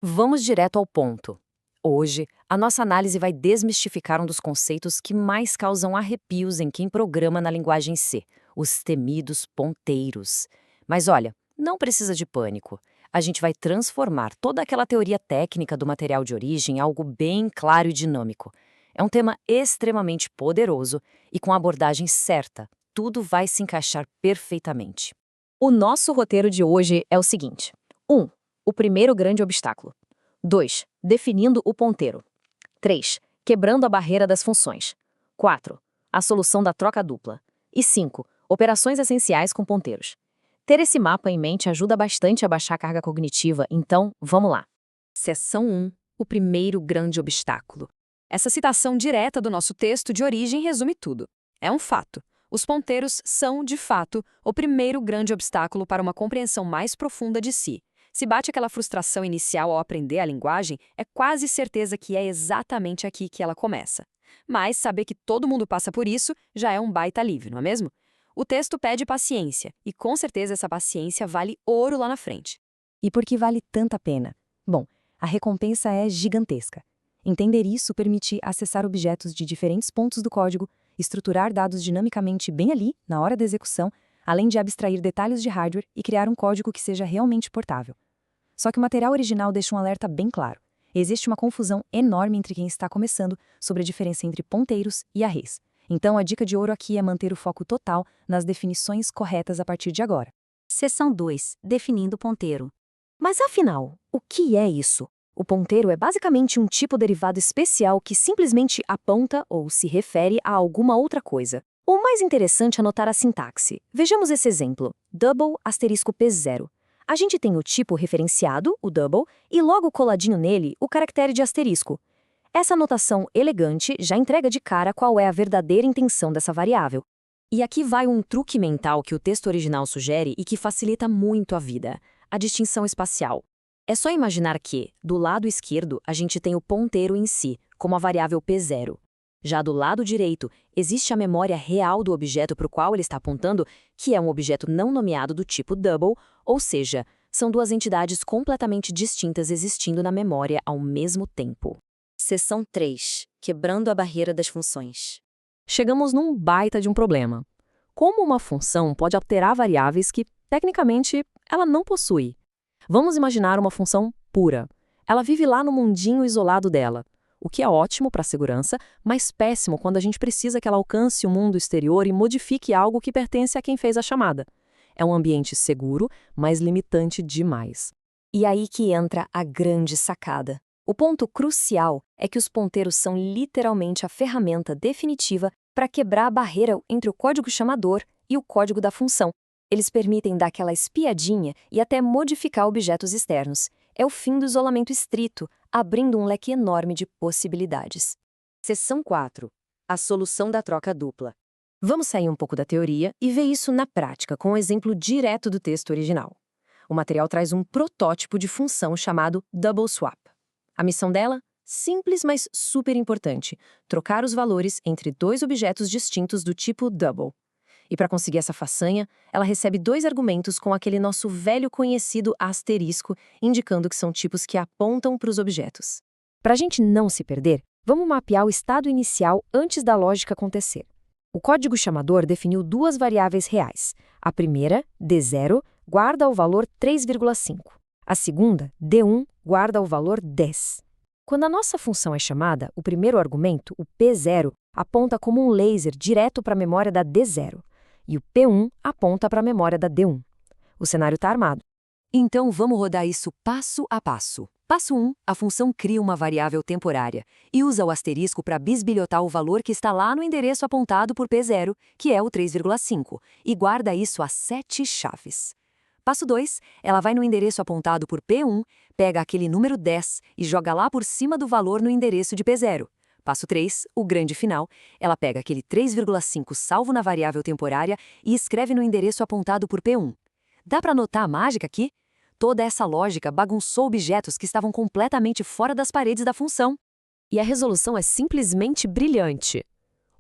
Vamos direto ao ponto. Hoje, a nossa análise vai desmistificar um dos conceitos que mais causam arrepios em quem programa na linguagem C, os temidos ponteiros. Mas olha, não precisa de pânico. A gente vai transformar toda aquela teoria técnica do material de origem em algo bem claro e dinâmico. É um tema extremamente poderoso e com a abordagem certa, tudo vai se encaixar perfeitamente. O nosso roteiro de hoje é o seguinte: 1. O primeiro grande obstáculo. 2. Definindo o ponteiro. 3. Quebrando a barreira das funções. 4. A solução da troca dupla. E 5. Operações essenciais com ponteiros. Ter esse mapa em mente ajuda bastante a baixar a carga cognitiva, então vamos lá. Seção 1. O primeiro grande obstáculo. Essa citação direta do nosso texto de origem resume tudo. É um fato. Os ponteiros são, de fato, o primeiro grande obstáculo para uma compreensão mais profunda de si. Se bate aquela frustração inicial ao aprender a linguagem, é quase certeza que é exatamente aqui que ela começa. Mas saber que todo mundo passa por isso já é um baita alívio, não é mesmo? O texto pede paciência, e com certeza essa paciência vale ouro lá na frente. E por que vale tanta pena? Bom, a recompensa é gigantesca. Entender isso permite acessar objetos de diferentes pontos do código, estruturar dados dinamicamente bem ali, na hora da execução, além de abstrair detalhes de hardware e criar um código que seja realmente portável. Só que o material original deixa um alerta bem claro. Existe uma confusão enorme entre quem está começando sobre a diferença entre ponteiros e arrays. Então a dica de ouro aqui é manter o foco total nas definições corretas a partir de agora. Seção 2. Definindo ponteiro. Mas afinal, o que é isso? O ponteiro é basicamente um tipo derivado especial que simplesmente aponta ou se refere a alguma outra coisa. O mais interessante é notar a sintaxe. Vejamos esse exemplo. Double asterisco P0. A gente tem o tipo referenciado, o double, e logo coladinho nele, o caractere de asterisco. Essa notação elegante já entrega de cara qual é a verdadeira intenção dessa variável. E aqui vai um truque mental que o texto original sugere e que facilita muito a vida: a distinção espacial. É só imaginar que, do lado esquerdo, a gente tem o ponteiro em si, como a variável P0. Já do lado direito, existe a memória real do objeto para o qual ele está apontando, que é um objeto não nomeado do tipo double, ou seja, são duas entidades completamente distintas existindo na memória ao mesmo tempo. Seção 3. Quebrando a barreira das funções. Chegamos num baita de um problema. Como uma função pode alterar variáveis que, tecnicamente, ela não possui? Vamos imaginar uma função pura. Ela vive lá no mundinho isolado dela, o que é ótimo para a segurança, mas péssimo quando a gente precisa que ela alcance o mundo exterior e modifique algo que pertence a quem fez a chamada. É um ambiente seguro, mas limitante demais. E aí que entra a grande sacada. O ponto crucial é que os ponteiros são literalmente a ferramenta definitiva para quebrar a barreira entre o código chamador e o código da função. Eles permitem dar aquela espiadinha e até modificar objetos externos. É o fim do isolamento estrito, abrindo um leque enorme de possibilidades. Seção 4. A solução da troca dupla. Vamos sair um pouco da teoria e ver isso na prática, com um exemplo direto do texto original. O material traz um protótipo de função chamado Double Swap. A missão dela? Simples, mas super importante: trocar os valores entre dois objetos distintos do tipo double. E para conseguir essa façanha, ela recebe dois argumentos com aquele nosso velho conhecido asterisco, indicando que são tipos que apontam para os objetos. Para a gente não se perder, vamos mapear o estado inicial antes da lógica acontecer. O código chamador definiu duas variáveis reais. A primeira, D0, guarda o valor 3,5. A segunda, D1, guarda o valor 10. Quando a nossa função é chamada, o primeiro argumento, o P0, aponta como um laser direto para a memória da D0. E o P1 aponta para a memória da D1. O cenário está armado. Então vamos rodar isso passo a passo. Passo 1, a função cria uma variável temporária e usa o asterisco para bisbilhotar o valor que está lá no endereço apontado por P0, que é o 3,5, e guarda isso a 7 chaves. Passo 2, ela vai no endereço apontado por P1, pega aquele número 10 e joga lá por cima do valor no endereço de P0. Passo 3, o grande final, ela pega aquele 3,5 salvo na variável temporária e escreve no endereço apontado por P1. Dá para notar a mágica aqui? Toda essa lógica bagunçou objetos que estavam completamente fora das paredes da função. E a resolução é simplesmente brilhante.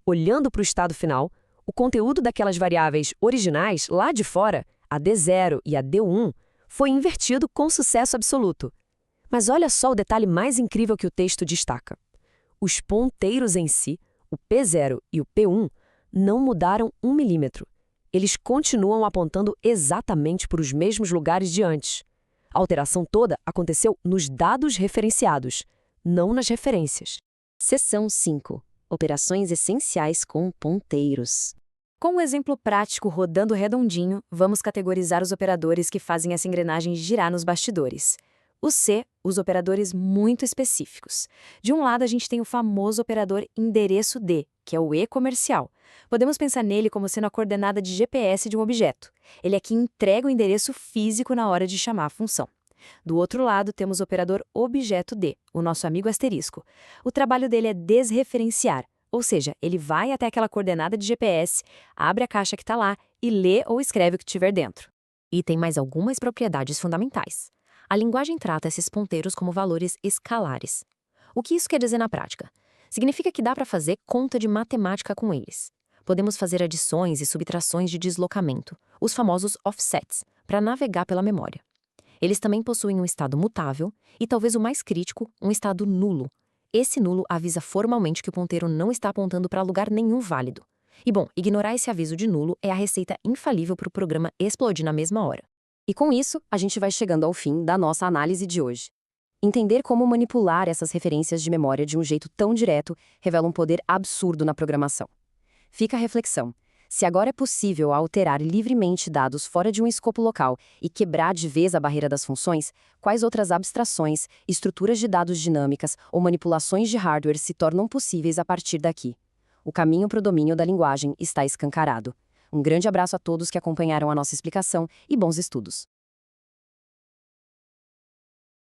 Olhando para o estado final, o conteúdo daquelas variáveis originais lá de fora, a D0 e a D1, foi invertido com sucesso absoluto. Mas olha só o detalhe mais incrível que o texto destaca. Os ponteiros em si, o P0 e o P1, não mudaram 1 milímetro. Eles continuam apontando exatamente para os mesmos lugares de antes. A alteração toda aconteceu nos dados referenciados, não nas referências. Seção 5. Operações essenciais com ponteiros. Com um exemplo prático rodando redondinho, vamos categorizar os operadores que fazem essa engrenagem girar nos bastidores. O C, os operadores muito específicos. De um lado, a gente tem o famoso operador endereço D, que é o E comercial. Podemos pensar nele como sendo a coordenada de GPS de um objeto. Ele é que entrega o endereço físico na hora de chamar a função. Do outro lado, temos o operador objeto D, o nosso amigo asterisco. O trabalho dele é desreferenciar, ou seja, ele vai até aquela coordenada de GPS, abre a caixa que está lá e lê ou escreve o que tiver dentro. E tem mais algumas propriedades fundamentais. A linguagem trata esses ponteiros como valores escalares. O que isso quer dizer na prática? Significa que dá para fazer conta de matemática com eles. Podemos fazer adições e subtrações de deslocamento, os famosos offsets, para navegar pela memória. Eles também possuem um estado mutável e, talvez o mais crítico, um estado nulo. Esse nulo avisa formalmente que o ponteiro não está apontando para lugar nenhum válido. E bom, ignorar esse aviso de nulo é a receita infalível para o programa explodir na mesma hora. E com isso, a gente vai chegando ao fim da nossa análise de hoje. Entender como manipular essas referências de memória de um jeito tão direto revela um poder absurdo na programação. Fica a reflexão. Se agora é possível alterar livremente dados fora de um escopo local e quebrar de vez a barreira das funções, quais outras abstrações, estruturas de dados dinâmicas ou manipulações de hardware se tornam possíveis a partir daqui? O caminho para o domínio da linguagem está escancarado. Um grande abraço a todos que acompanharam a nossa explicação e bons estudos!